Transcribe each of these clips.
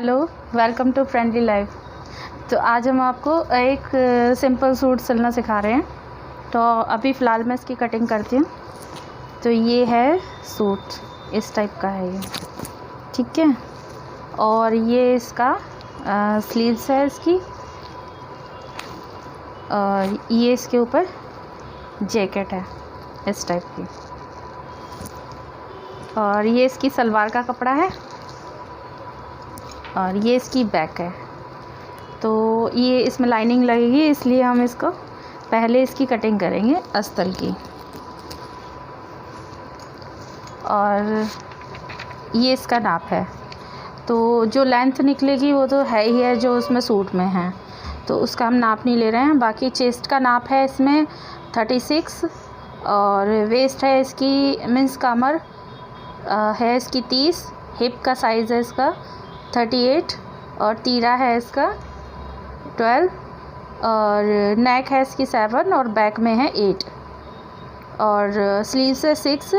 Hello, welcome to friendly life. तो आज हम आपको एक सिंपल सूट सिलना सिखा रहे हैं। तो अभी फ़िलहाल मैं इसकी कटिंग करती हूँ। तो ये है सूट, इस टाइप का है ये, ठीक है। और ये इसका स्लीव्स है इसकी, और ये इसके ऊपर जैकेट है इस टाइप की, और ये इसकी सलवार का कपड़ा है, और ये इसकी बैक है। तो ये इसमें लाइनिंग लगेगी, इसलिए हम इसको पहले इसकी कटिंग करेंगे अस्तर की। और ये इसका नाप है, तो जो लेंथ निकलेगी वो तो है ही है जो उसमें सूट में है, तो उसका हम नाप नहीं ले रहे हैं। बाकी चेस्ट का नाप है इसमें 36, और वेस्ट है इसकी मीन्स कमर है इसकी 30, हिप का साइज़ है इसका 38, और तीरा है इसका 12, और नेक है इसकी 7, और बैक में है 8, और स्लीव्स है 6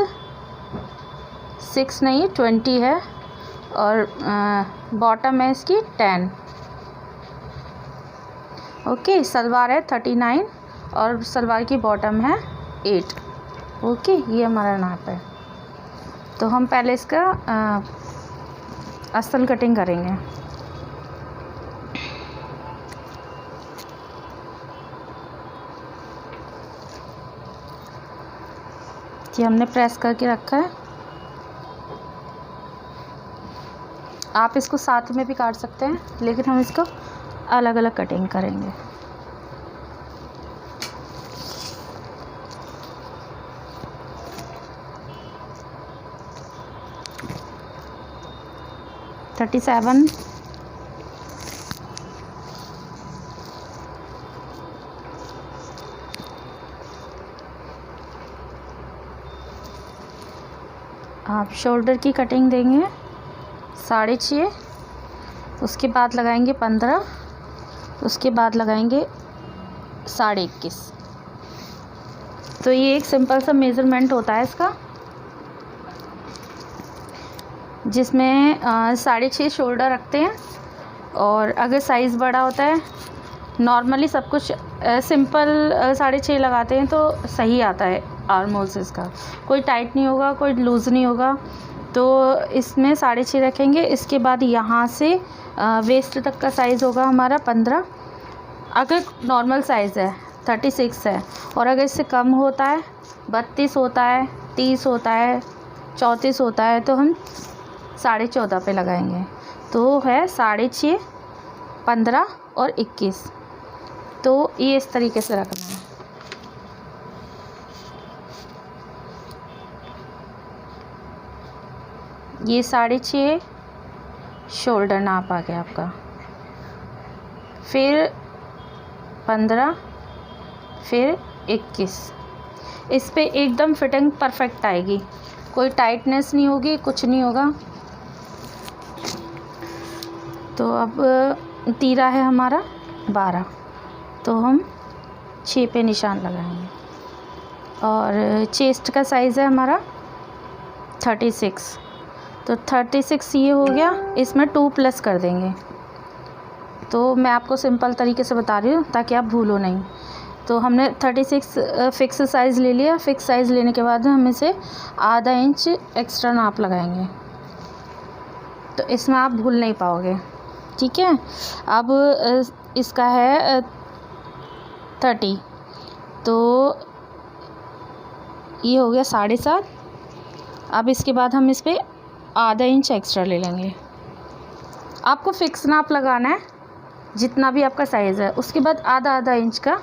नहीं 20 है, और बॉटम है इसकी 10। ओके, सलवार है 39, और सलवार की बॉटम है 8। ओके, ये हमारा नाप है। तो हम पहले इसका अस्तर कटिंग करेंगे। ये हमने प्रेस करके रखा है। आप इसको साथ में भी काट सकते हैं, लेकिन हम इसको अलग अलग कटिंग करेंगे। थर्टी 37, आप शोल्डर की कटिंग देंगे 6.5, उसके बाद लगाएंगे 15, उसके बाद लगाएंगे 21.5। तो ये एक सिंपल सा मेज़रमेंट होता है इसका, जिसमें 6.5 शोल्डर रखते हैं। और अगर साइज़ बड़ा होता है, नॉर्मली सब कुछ सिंपल 6.5 लगाते हैं तो सही आता है आर्म होल्स इसका, कोई टाइट नहीं होगा, कोई लूज़ नहीं होगा। तो इसमें 6.5 रखेंगे। इसके बाद यहाँ से वेस्ट तक का साइज़ होगा हमारा 15, अगर नॉर्मल साइज़ है 36 है, और अगर इससे कम होता है 32 होता है, 30 होता है, 34 होता है, तो हम 14.5 पे लगाएंगे। तो है 6.5, 15 और 21। तो ये इस तरीके से रखना है। ये 6.5 शोल्डर नाप आ गया आपका, फिर 15, फिर 21। इस पे एकदम फिटिंग परफेक्ट आएगी, कोई टाइटनेस नहीं होगी, कुछ नहीं होगा। तो अब तीरा है हमारा 12, तो हम 6 पे निशान लगाएंगे। और चेस्ट का साइज़ है हमारा 36, तो 36 ये हो गया। इसमें 2 प्लस कर देंगे। तो मैं आपको सिंपल तरीके से बता रही हूँ ताकि आप भूलो नहीं। तो हमने 36 फ़िक्स साइज़ ले लिया। फ़िक्स साइज़ लेने के बाद हम इसे आधा इंच एक्स्ट्रा नाप लगाएंगे, तो इसमें आप भूल नहीं पाओगे, ठीक है। अब इसका है 30, तो ये हो गया 7.5। अब इसके बाद हम इस पर आधा इंच एक्स्ट्रा ले लेंगे। आपको फ़िक्स नाप लगाना है जितना भी आपका साइज़ है, उसके बाद आधा इंच का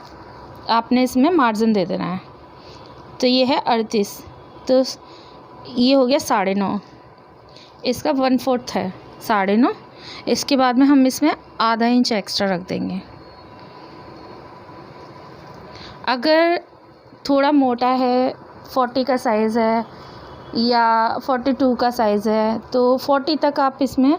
आपने इसमें मार्जिन दे देना है। तो ये है 38, तो ये हो गया 9.5, इसका 1/4 है 9.5। इसके बाद में हम इसमें आधा इंच एक्स्ट्रा रख देंगे। अगर थोड़ा मोटा है, 40 का साइज़ है या 42 का साइज़ है, तो 40 तक आप इसमें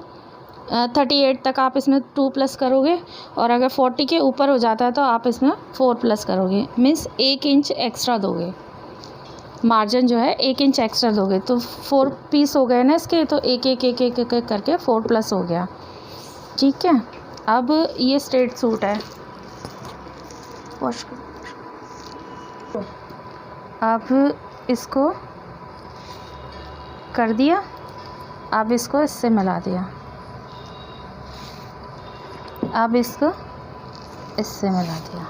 38 तक आप इसमें 2 प्लस करोगे, और अगर 40 के ऊपर हो जाता है तो आप इसमें 4 प्लस करोगे, मीन्स 1 इंच एक्स्ट्रा दोगे। मार्जिन जो है 1 इंच एक्स्ट्रा दोगे, तो 4 पीस हो गए ना इसके, तो एक करके 4 प्लस हो गया। ठीक है। अब ये स्ट्रेट सूट है, वॉश करो। अब इसको कर दिया, अब इसको इससे मिला दिया, अब इसको इससे मिला दिया।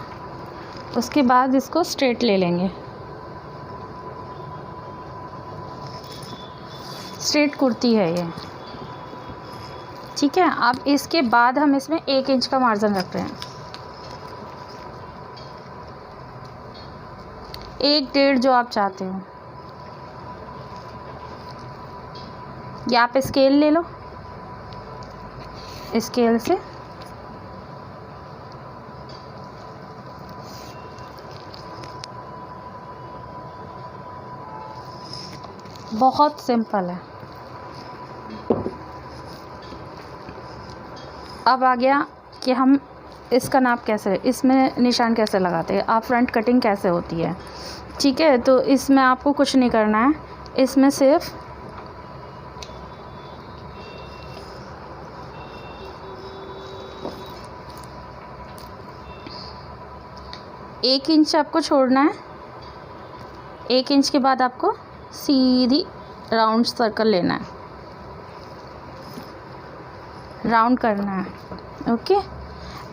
उसके बाद इसको स्ट्रेट ले लेंगे, स्ट्रेट कुर्ती है ये, ठीक है। अब इसके बाद हम इसमें 1 इंच का मार्जिन रख रहे हैं, 1-1.5 जो आप चाहते हो। या आप स्केल ले लो, स्केल से बहुत सिंपल है। अब आ गया कि हम इसका नाप कैसे, इसमें निशान कैसे लगाते हैं, आप फ्रंट कटिंग कैसे होती है, ठीक है। तो इसमें आपको कुछ नहीं करना है, इसमें सिर्फ एक इंच आपको छोड़ना है। 1 इंच के बाद आपको सीधी राउंड सर्कल लेना है, राउंड करना है, ओके।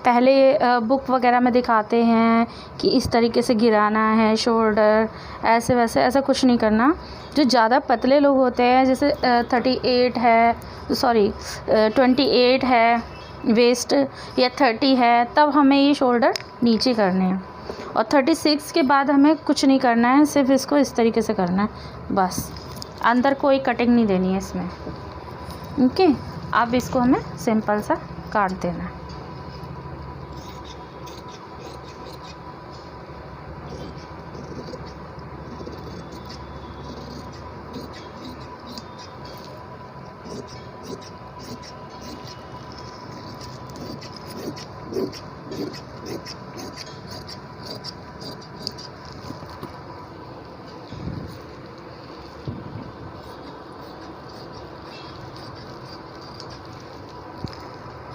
पहले बुक वगैरह में दिखाते हैं कि इस तरीके से गिराना है शोल्डर, ऐसे वैसे, ऐसा कुछ नहीं करना। जो ज़्यादा पतले लोग होते हैं, जैसे 38 है, सॉरी 28 है वेस्ट, या 30 है, तब हमें ये शोल्डर नीचे करने हैं। और 36 के बाद हमें कुछ नहीं करना है, सिर्फ इसको इस तरीके से करना है बस, अंदर कोई कटिंग नहीं देनी है इसमें, ओके। अब इसको हमें सिंपल सा काट देना है।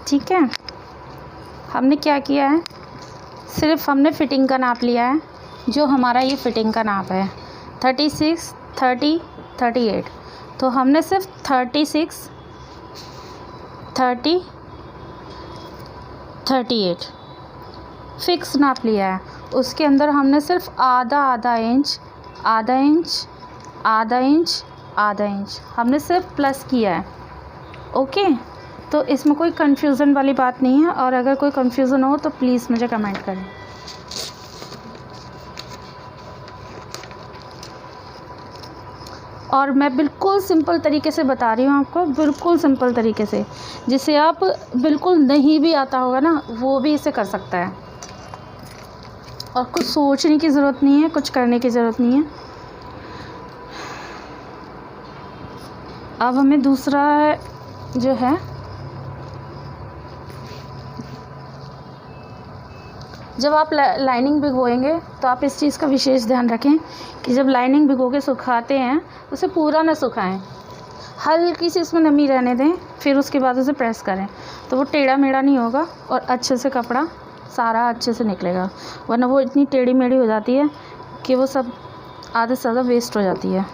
ठीक है, हमने क्या किया है, सिर्फ हमने फ़िटिंग का नाप लिया है, जो हमारा ये फ़िटिंग का नाप है 36, 30, 38। तो हमने सिर्फ 36, 30, 38 फ़िक्स नाप लिया है। उसके अंदर हमने सिर्फ आधा इंच, आधा इंच, आधा इंच, आधा इंच हमने सिर्फ प्लस किया है, ओके। तो इसमें कोई कन्फ्यूज़न वाली बात नहीं है, और अगर कोई कन्फ्यूज़न हो तो प्लीज़ मुझे कमेंट करें। और मैं बिल्कुल सिंपल तरीके से बता रही हूँ आपको, बिल्कुल सिंपल तरीके से, जिसे आप बिल्कुल नहीं भी आता होगा ना, वो भी इसे कर सकता है। और कुछ सोचने की ज़रूरत नहीं है, कुछ करने की ज़रूरत नहीं है। अब हमें दूसरा जो है, जब आप लाइनिंग भिगोएंगे तो आप इस चीज़ का विशेष ध्यान रखें कि जब लाइनिंग भिगो के सुखाते हैं उसे पूरा ना सुखाएं, हल्की सी इसमें नमी रहने दें, फिर उसके बाद उसे प्रेस करें, तो वो टेढ़ा मेढ़ा नहीं होगा और अच्छे से कपड़ा सारा अच्छे से निकलेगा। वरना वो इतनी टेढ़ी मेढ़ी हो जाती है कि वो सब आधे से ज़्यादा वेस्ट हो जाती है।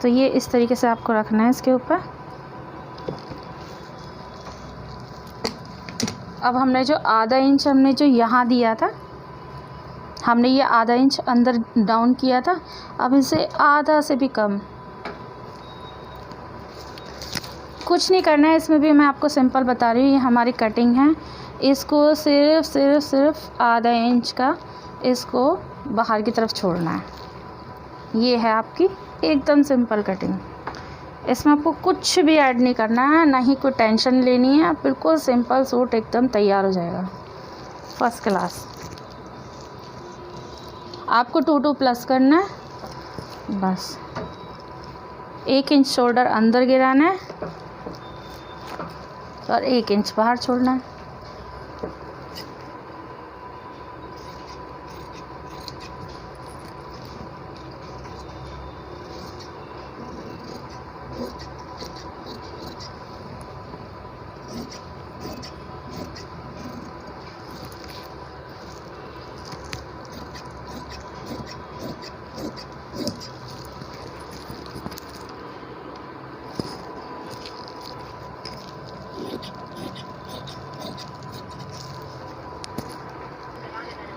तो ये इस तरीके से आपको रखना है इसके ऊपर। अब हमने जो आधा इंच हमने जो यहाँ दिया था, हमने ये आधा इंच अंदर डाउन किया था, अब इसे आधा से भी कम, कुछ नहीं करना है इसमें भी। मैं आपको सिंपल बता रही हूँ, ये हमारी कटिंग है। इसको सिर्फ आधा इंच का इसको बाहर की तरफ छोड़ना है। ये है आपकी एकदम सिंपल कटिंग। इसमें आपको कुछ भी ऐड नहीं करना है, ना ही कोई टेंशन लेनी है, बिल्कुल सिंपल सूट एकदम तैयार हो जाएगा, फर्स्ट क्लास। आपको 2 प्लस करना है बस, 1 इंच शोल्डर अंदर गिराना है और 1 इंच बाहर छोड़ना है।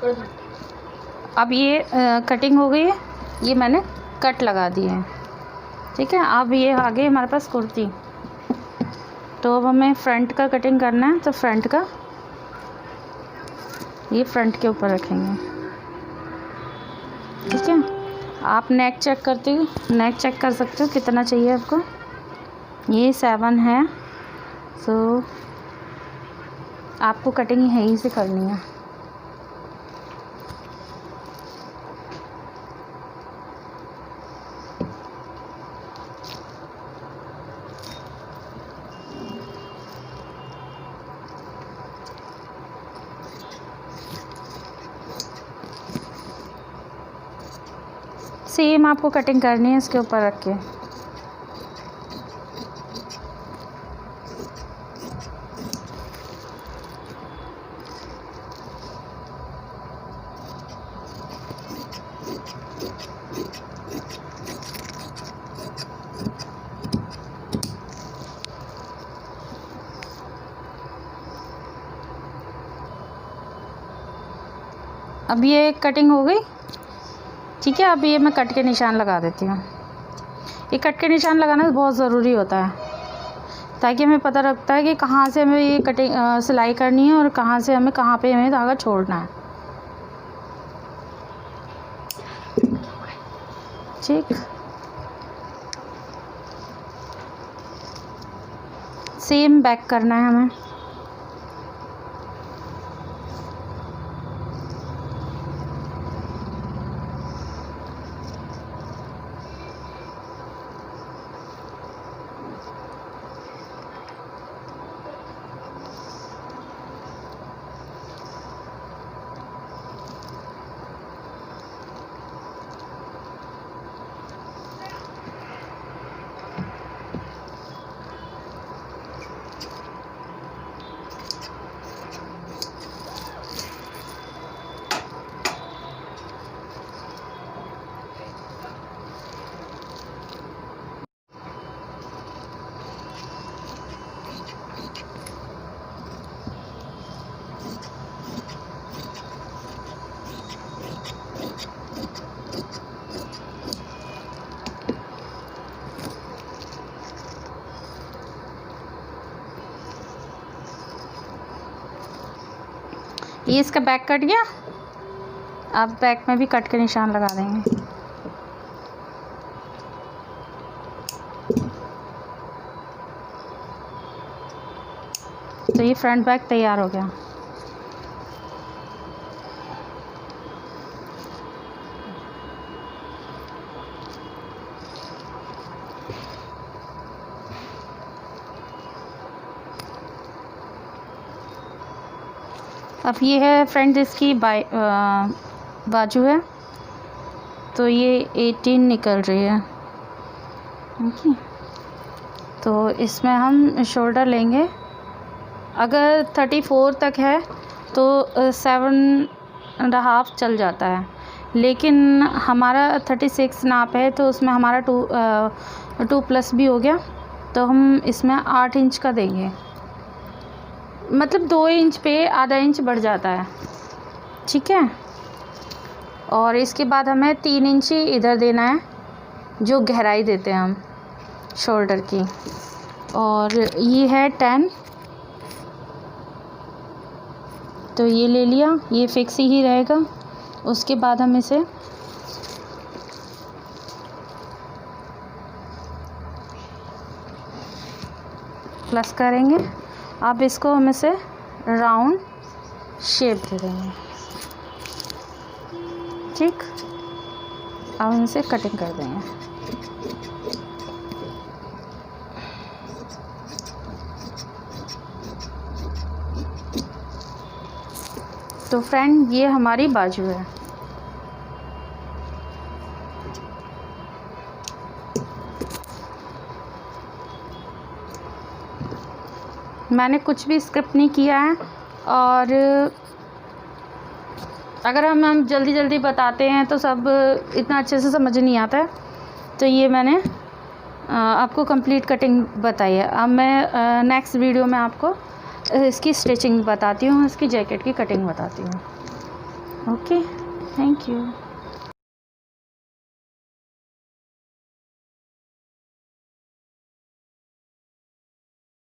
अब ये कटिंग हो गई है, ये मैंने कट लगा दिए हैं, ठीक है। अब ये आ गई हमारे पास कुर्ती। तो अब हमें फ्रंट का कटिंग करना है, तो फ्रंट का ये फ्रंट के ऊपर रखेंगे, ठीक है। आप नेक चेक करते हो, नेक चेक कर सकते हो कितना चाहिए आपको। ये 7 है, सो आपको कटिंग यहीं से करनी है। सेम आपको कटिंग करनी है इसके ऊपर रख के। अब ये कटिंग हो गई, ठीक है। अब ये मैं कट के निशान लगा देती हूँ। ये कट के निशान लगाना बहुत ज़रूरी होता है, ताकि हमें पता लगता है कि कहाँ से हमें ये कटिंग सिलाई करनी है और कहाँ से हमें कहाँ पे हमें धागा छोड़ना है, ठीक। सेम बैक करना है हमें। ये इसका बैक कट गया। अब बैक में भी कट के निशान लगा देंगे। तो ये फ्रंट बैक तैयार हो गया। अब ये है फ्रंट, इसकी बाजू है, तो ये 18 निकल रही है, ओके। तो इसमें हम शोल्डर लेंगे। अगर 34 तक है तो 7.5 चल जाता है, लेकिन हमारा 36 नाप है, तो उसमें हमारा 2+ भी हो गया, तो हम इसमें 8 इंच का देंगे। मतलब 2 इंच पे आधा इंच बढ़ जाता है, ठीक है। और इसके बाद हमें 3 इंच ही इधर देना है, जो गहराई देते हैं हम शोल्डर की। और ये है 10, तो ये ले लिया, ये फिक्स ही रहेगा। उसके बाद हम इसे प्लस करेंगे। अब इसको हम इसे राउंड शेप दे देंगे, ठीक। अब हम इसे कटिंग कर देंगे। तो फ्रेंड, ये हमारी बाजू है। मैंने कुछ भी स्क्रिप्ट नहीं किया है, और अगर हम जल्दी जल्दी बताते हैं तो सब इतना अच्छे से समझ नहीं आता है। तो ये मैंने आपको कंप्लीट कटिंग बताई है। अब मैं नेक्स्ट वीडियो में आपको इसकी स्टिचिंग बताती हूँ, इसकी जैकेट की कटिंग बताती हूँ। Okay, thank you.